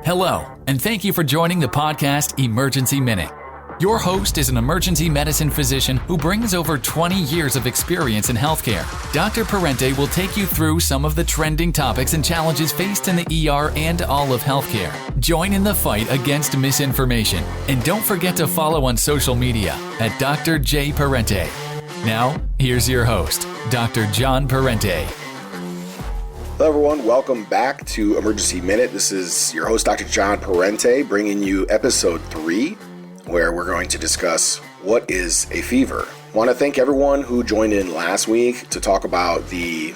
Hello, and thank you for joining the podcast Emergency Minute. Your host is an emergency medicine physician who brings over 20 years of experience in healthcare. Dr. Parente will take you through some of the trending topics and challenges faced in the ER and all of healthcare. Join in the fight against misinformation, and don't forget to follow on social media at Dr. J. Parente. Now, here's your host, Dr. John Parente. Hello everyone, welcome back to Emergency Minute. This is your host, Dr. John Parente, bringing you episode 3, where we're going to discuss what is a fever. I want to thank everyone who joined in last week to talk about the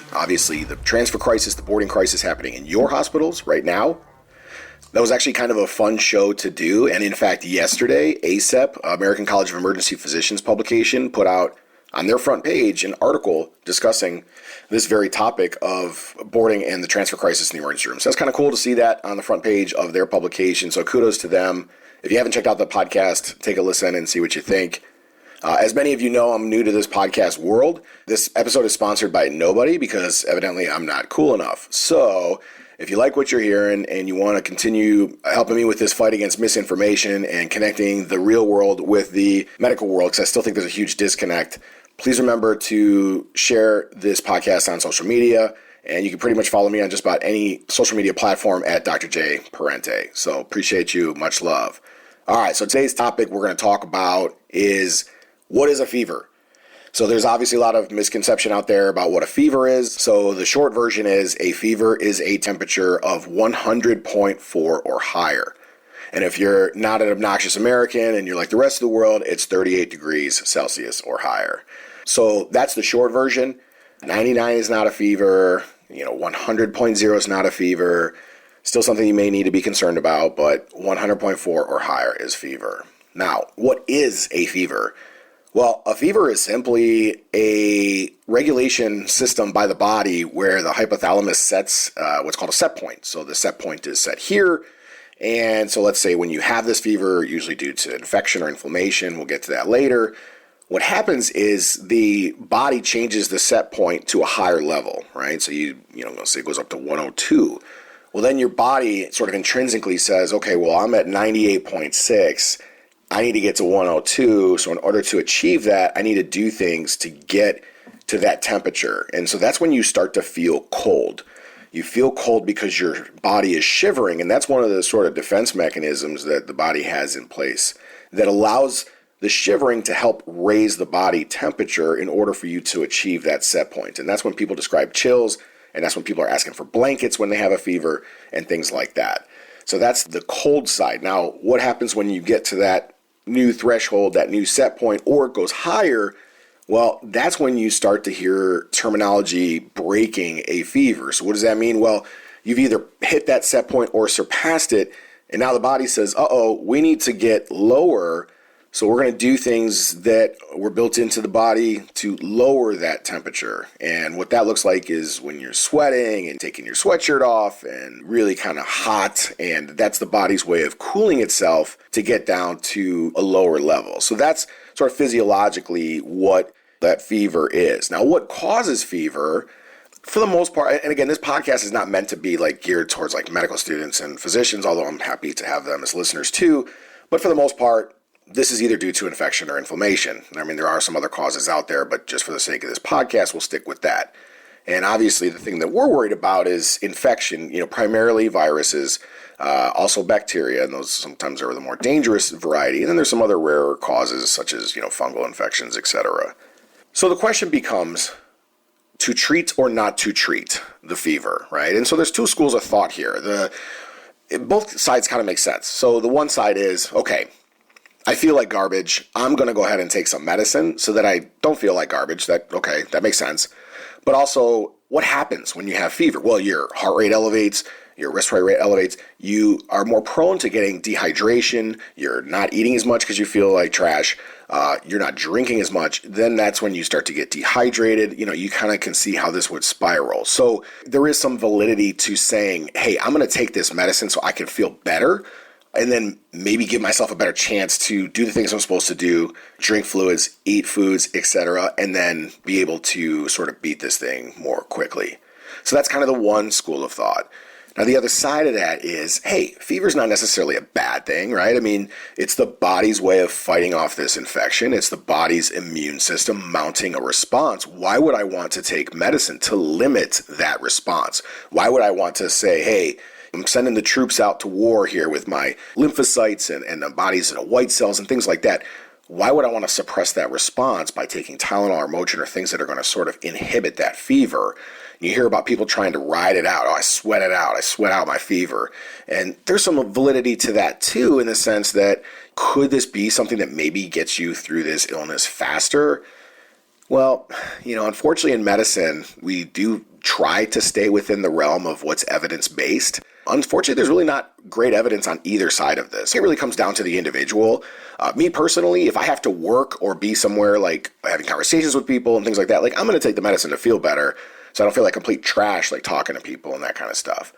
transfer crisis, the boarding crisis happening in your hospitals right now. That was actually kind of a fun show to do, and in fact, yesterday, ACEP, American College of Emergency Physicians publication, put out on their front page an article discussing this very topic of boarding and the transfer crisis in the emergency room. So that's kind of cool to see that on the front page of their publication. So kudos to them. If you haven't checked out the podcast, take a listen and see what you think. As many of you know, I'm new to this podcast world. This episode is sponsored by nobody because evidently I'm not cool enough. So if you like what you're hearing and you want to continue helping me with this fight against misinformation and connecting the real world with the medical world, because I still think there's a huge disconnect, please remember to share this podcast on social media, and you can pretty much follow me on just about any social media platform at Dr. J. Parente. So appreciate you. Much love. All right, so today's topic we're going to talk about is what is a fever? So there's obviously a lot of misconception out there about what a fever is. So the short version is a fever is a temperature of 100.4 or higher. And if you're not an obnoxious American and you're like the rest of the world, it's 38 degrees Celsius or higher. So that's the short version. 99 is not a fever. 100.0 is not a fever. Still something you may need to be concerned about, but 100.4 or higher is fever. Now, what is a fever? Well, a fever is simply a regulation system by the body where the hypothalamus sets what's called a set point. So the set point is set here. And so let's say when you have this fever, usually due to infection or inflammation, we'll get to that later, what happens is the body changes the set point to a higher level, right? So let's say it goes up to 102. Well, then your body sort of intrinsically says, okay, well, I'm at 98.6. I need to get to 102. So in order to achieve that, I need to do things to get to that temperature. And so that's when you start to feel cold. You feel cold because your body is shivering, and that's one of the sort of defense mechanisms that the body has in place that allows the shivering to help raise the body temperature in order for you to achieve that set point. And that's when people describe chills, and that's when people are asking for blankets when they have a fever and things like that. So that's the cold side. Now, what happens when you get to that new threshold, that new set point, or it goes higher? Well, that's when you start to hear terminology breaking a fever. So what does that mean? Well, you've either hit that set point or surpassed it, and now the body says, we need to get lower. So we're going to do things that were built into the body to lower that temperature. And what that looks like is when you're sweating and taking your sweatshirt off and really kind of hot. And that's the body's way of cooling itself to get down to a lower level. So that's sort of physiologically what that fever is. Now, what causes fever? For the most part, and again, this podcast is not meant to be geared towards medical students and physicians, although I'm happy to have them as listeners too. But for the most part, this is either due to infection or inflammation. I mean, there are some other causes out there, but just for the sake of this podcast, we'll stick with that. And obviously, the thing that we're worried about is infection, primarily viruses, also bacteria, and those sometimes are the more dangerous variety. And then there's some other rarer causes, such as, fungal infections, etc. So the question becomes to treat or not to treat the fever, right? And so there's two schools of thought here. Both sides kind of make sense. So the one side is, okay, I feel like garbage. I'm going to go ahead and take some medicine so that I don't feel like garbage. That makes sense. But also, what happens when you have fever? Well, your heart rate elevates, your respiratory rate elevates. You are more prone to getting dehydration. You're not eating as much because you feel like trash. You're not drinking as much. Then that's when you start to get dehydrated. You kind of can see how this would spiral. So there is some validity to saying, hey, I'm going to take this medicine so I can feel better, and then maybe give myself a better chance to do the things I'm supposed to do, drink fluids, eat foods, etc., and then be able to sort of beat this thing more quickly. So that's kind of the one school of thought. Now, the other side of that is, hey, fever's not necessarily a bad thing, right? I mean, it's the body's way of fighting off this infection. It's the body's immune system mounting a response. Why would I want to take medicine to limit that response? Why would I want to say, hey, I'm sending the troops out to war here with my lymphocytes and the body's white cells and things like that? Why would I want to suppress that response by taking Tylenol or Motrin or things that are going to sort of inhibit that fever? You hear about people trying to ride it out. Oh, I sweat it out. I sweat out my fever. And there's some validity to that too, in the sense that could this be something that maybe gets you through this illness faster? Well, unfortunately in medicine, we do try to stay within the realm of what's evidence-based. Unfortunately, there's really not great evidence on either side of this. It really comes down to the individual. Me personally, if I have to work or be somewhere like having conversations with people and things like that, like I'm going to take the medicine to feel better so I don't feel like complete trash like talking to people and that kind of stuff.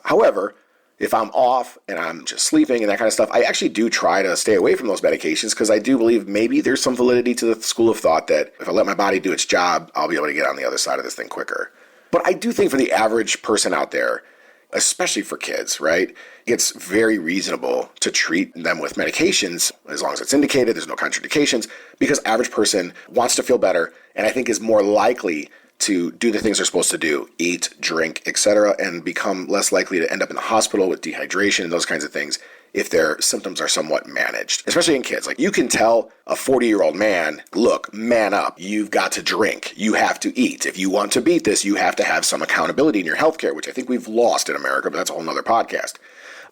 However, if I'm off and I'm just sleeping and that kind of stuff, I actually do try to stay away from those medications because I do believe maybe there's some validity to the school of thought that if I let my body do its job, I'll be able to get on the other side of this thing quicker. But I do think for the average person out there, especially for kids, right, it's very reasonable to treat them with medications as long as it's indicated, there's no contraindications, because average person wants to feel better and I think is more likely to do the things they're supposed to do, eat, drink, etc., and become less likely to end up in the hospital with dehydration and those kinds of things if their symptoms are somewhat managed, especially in kids. Like you can tell a 40-year-old man, look, man up, you've got to drink, you have to eat. If you want to beat this, you have to have some accountability in your healthcare, which I think we've lost in America, but that's a whole nother podcast.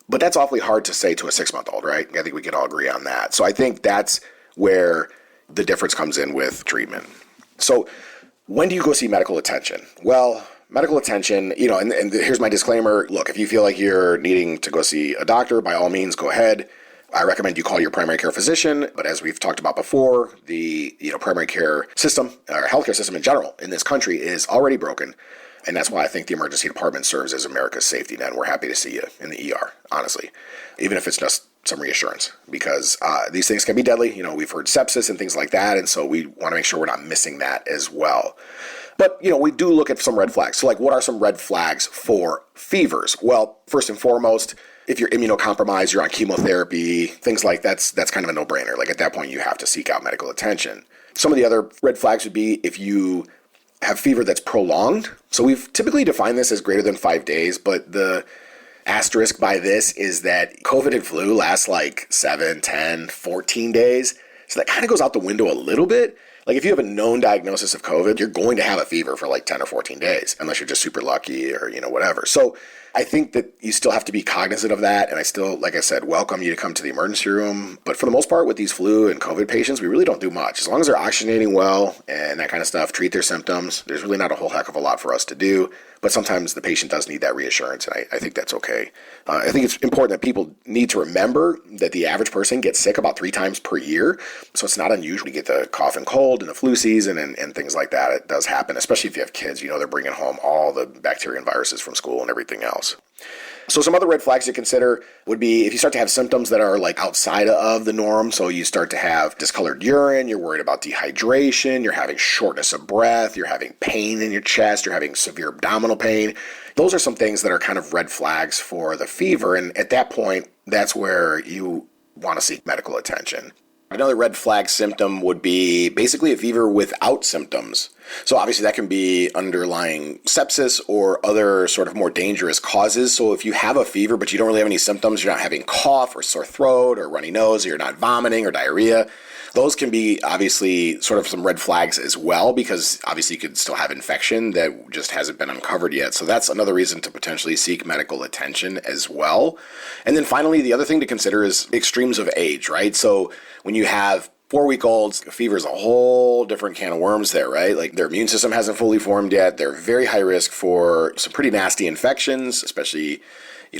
But that's awfully hard to say to a 6-month-old, right? I think we can all agree on that. So I think that's where the difference comes in with treatment. So when do you go see medical attention? Well, medical attention, and here's my disclaimer. Look, if you feel like you're needing to go see a doctor, by all means, go ahead. I recommend you call your primary care physician. But as we've talked about before, the primary care system, or healthcare system in general in this country is already broken. And that's why I think the emergency department serves as America's safety net. And we're happy to see you in the ER, honestly, even if it's just some reassurance, because these things can be deadly. We've heard sepsis and things like that. And so we want to make sure we're not missing that as well. But, we do look at some red flags. So like, what are some red flags for fevers? Well, first and foremost, if you're immunocompromised, you're on chemotherapy, things like that's kind of a no-brainer. Like at that point, you have to seek out medical attention. Some of the other red flags would be if you have fever that's prolonged. So we've typically defined this as greater than 5 days, but the asterisk by this is that COVID and flu lasts like 7, 10, 14 days. So that kind of goes out the window a little bit. Like if you have a known diagnosis of COVID, you're going to have a fever for like 10 or 14 days, unless you're just super lucky or, whatever. So I think that you still have to be cognizant of that. And I still, like I said, welcome you to come to the emergency room. But for the most part with these flu and COVID patients, we really don't do much. As long as they're oxygenating well and that kind of stuff, treat their symptoms, there's really not a whole heck of a lot for us to do. But sometimes the patient does need that reassurance, and I think that's okay. I think it's important that people need to remember that the average person gets sick about 3 times per year. So it's not unusual to get the cough and cold in the flu season and things like that. It does happen, especially if you have kids. They're bringing home all the bacteria and viruses from school and everything else. So some other red flags to consider would be if you start to have symptoms that are like outside of the norm. So you start to have discolored urine, you're worried about dehydration, you're having shortness of breath, you're having pain in your chest, you're having severe abdominal pain. Those are some things that are kind of red flags for the fever. And at that point, that's where you want to seek medical attention. Another red flag symptom would be basically a fever without symptoms. So obviously that can be underlying sepsis or other sort of more dangerous causes. So if you have a fever but you don't really have any symptoms, you're not having cough or sore throat or runny nose, or you're not vomiting or diarrhea, those can be obviously sort of some red flags as well, because obviously you could still have infection that just hasn't been uncovered yet. So that's another reason to potentially seek medical attention as well. And then finally, the other thing to consider is extremes of age, right? So when you have 4-week-olds, fever is a whole different can of worms there, right? Like their immune system hasn't fully formed yet. They're very high risk for some pretty nasty infections, especially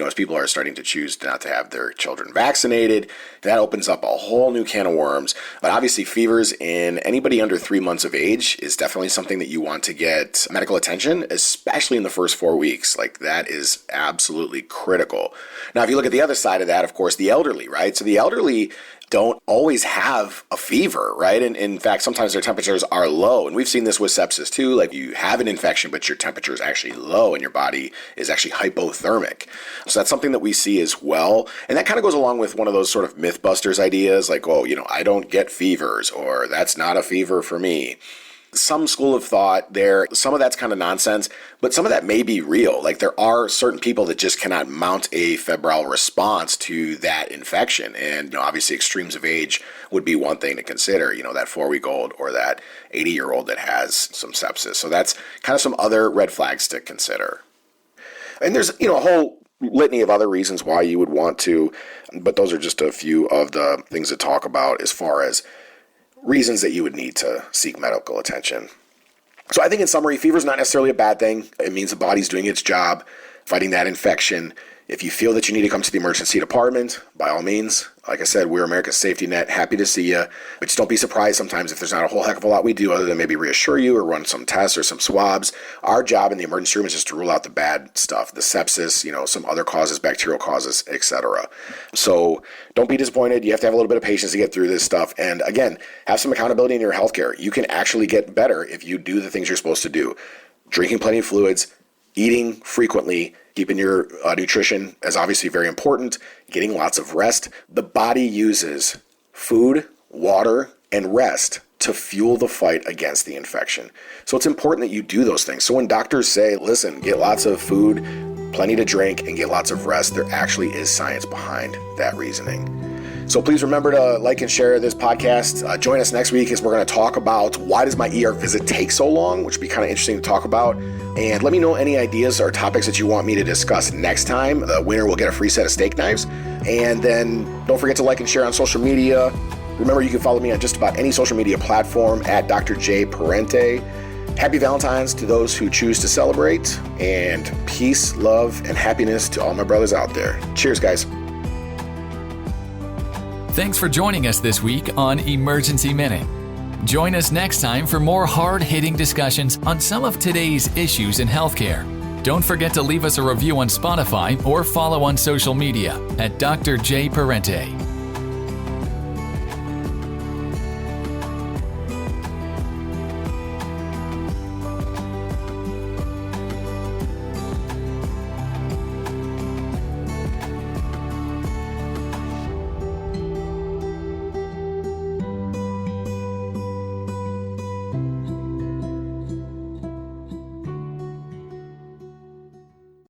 as people are starting to choose not to have their children vaccinated. That opens up a whole new can of worms. But obviously fevers in anybody under 3 months of age is definitely something that you want to get medical attention, especially in the first 4 weeks. Like that is absolutely critical. Now, if you look at the other side of that, of course, the elderly, right? So the elderly, don't always have a fever, right? And in fact, sometimes their temperatures are low. And we've seen this with sepsis too. Like you have an infection, but your temperature is actually low and your body is actually hypothermic. So that's something that we see as well. And that kind of goes along with one of those sort of mythbusters ideas like, oh, I don't get fevers, or that's not a fever for me. Some school of thought there, some of that's kind of nonsense, but some of that may be real. Like there are certain people that just cannot mount a febrile response to that infection. And obviously extremes of age would be one thing to consider, that 4-week-old or that 80-year-old that has some sepsis. So that's kind of some other red flags to consider. And there's, a whole litany of other reasons why you would want to, but those are just a few of the things to talk about as far as reasons that you would need to seek medical attention. So I think in summary, fever is not necessarily a bad thing. It means the body's doing its job, fighting that infection. If you feel that you need to come to the emergency department, by all means, like I said, we're America's safety net. Happy to see you. But just don't be surprised sometimes if there's not a whole heck of a lot we do other than maybe reassure you or run some tests or some swabs. Our job in the emergency room is just to rule out the bad stuff, the sepsis, some other causes, bacterial causes, etc. So don't be disappointed. You have to have a little bit of patience to get through this stuff. And again, have some accountability in your healthcare. You can actually get better if you do the things you're supposed to do. Drinking plenty of fluids, eating frequently, keeping your nutrition as obviously very important, getting lots of rest. The body uses food, water, and rest to fuel the fight against the infection. So it's important that you do those things. So when doctors say, listen, get lots of food, plenty to drink, and get lots of rest, there actually is science behind that reasoning. So please remember to like and share this podcast. Join us next week as we're going to talk about why does my ER visit take so long, which would be kind of interesting to talk about. And let me know any ideas or topics that you want me to discuss next time. The winner will get a free set of steak knives. And then don't forget to like and share on social media. Remember, you can follow me on just about any social media platform at Dr. J. Parente. Happy Valentine's to those who choose to celebrate, and peace, love, and happiness to all my brothers out there. Cheers, guys. Thanks for joining us this week on Emergency Minute. Join us next time for more hard-hitting discussions on some of today's issues in healthcare. Don't forget to leave us a review on Spotify or follow on social media at Dr. J. Parente.